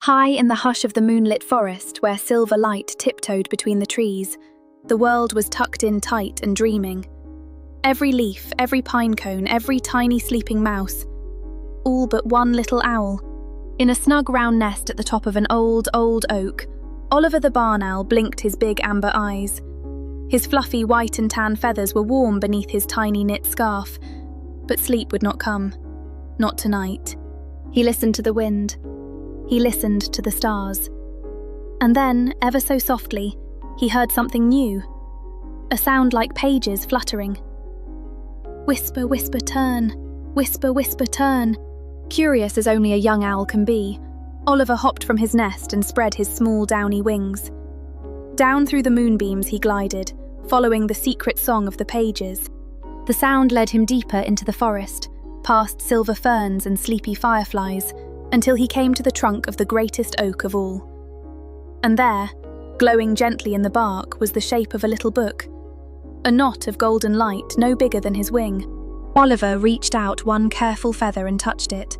High in the hush of the moonlit forest, where silver light tiptoed between the trees, the world was tucked in tight and dreaming. Every leaf, every pine cone, every tiny sleeping mouse, all but one little owl. In a snug round nest at the top of an old oak, Oliver the barn owl blinked his big amber eyes. His fluffy white and tan feathers were warm beneath his tiny knit scarf, but sleep would not come. Not tonight. He listened to the wind. He listened to the stars. And then, ever so softly, he heard something new. A sound like pages fluttering. Whisper, whisper, turn. Whisper, whisper, turn. Curious as only a young owl can be, Oliver hopped from his nest and spread his small downy wings. Down through the moonbeams he glided, following the secret song of the pages. The sound led him deeper into the forest, past silver ferns and sleepy fireflies, until he came to the trunk of the greatest oak of all. And there, glowing gently in the bark, was the shape of a little book, a knot of golden light no bigger than his wing. Oliver reached out one careful feather and touched it.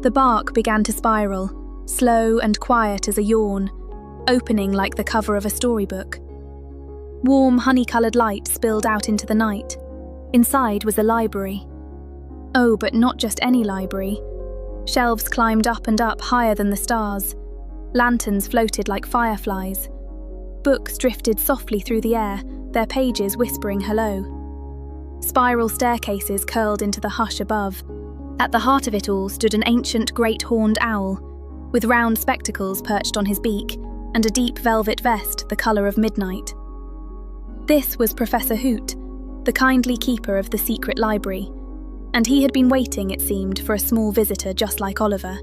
The bark began to spiral, slow and quiet as a yawn, opening like the cover of a storybook. Warm, honey-coloured light spilled out into the night. Inside was a library. Oh, but not just any library. Shelves climbed up and up higher than the stars. Lanterns floated like fireflies. Books drifted softly through the air, their pages whispering hello. Spiral staircases curled into the hush above. At the heart of it all stood an ancient great-horned owl, with round spectacles perched on his beak and a deep velvet vest the colour of midnight. This was Professor Hoot, the kindly keeper of the secret library, and he had been waiting, it seemed, for a small visitor just like Oliver.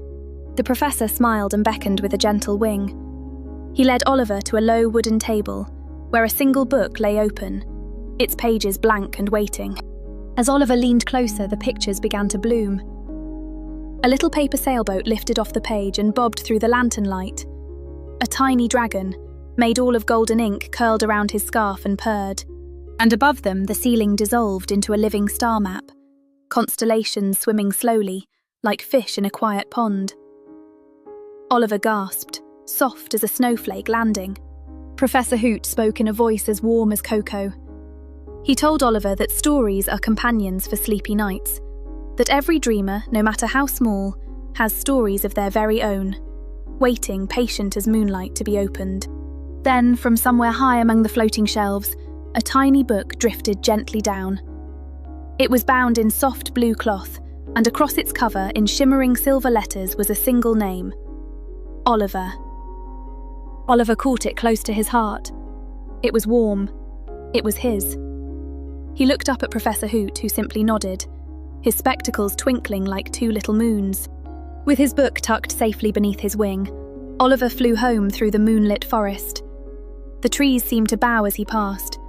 The professor smiled and beckoned with a gentle wing. He led Oliver to a low wooden table, where a single book lay open, its pages blank and waiting. As Oliver leaned closer, the pictures began to bloom. A little paper sailboat lifted off the page and bobbed through the lantern light. A tiny dragon, made all of golden ink, curled around his scarf and purred. And above them, the ceiling dissolved into a living star map, constellations swimming slowly, like fish in a quiet pond. Oliver gasped, soft as a snowflake landing. Professor Hoot spoke in a voice as warm as cocoa. He told Oliver that stories are companions for sleepy nights, that every dreamer, no matter how small, has stories of their very own, waiting patient as moonlight to be opened. Then, from somewhere high among the floating shelves, a tiny book drifted gently down. It was bound in soft blue cloth, and across its cover, in shimmering silver letters, was a single name: Oliver. Oliver caught it close to his heart. It was warm. It was his. He looked up at Professor Hoot, who simply nodded, his spectacles twinkling like two little moons. With his book tucked safely beneath his wing, Oliver flew home through the moonlit forest. The trees seemed to bow as he passed.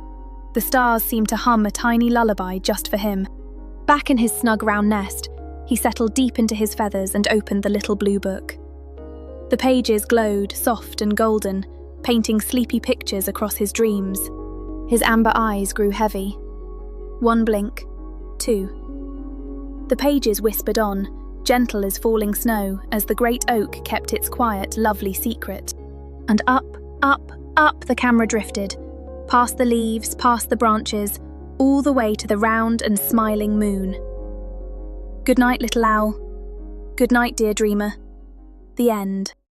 The stars seemed to hum a tiny lullaby just for him. Back in his snug round nest, he settled deep into his feathers and opened the little blue book. The pages glowed, soft and golden, painting sleepy pictures across his dreams. His amber eyes grew heavy. One blink, two. The pages whispered on, gentle as falling snow, as the great oak kept its quiet, lovely secret. And up the camera drifted, past the leaves, past the branches, all the way to the round and smiling moon. Good night, little owl. Good night, dear dreamer. The end.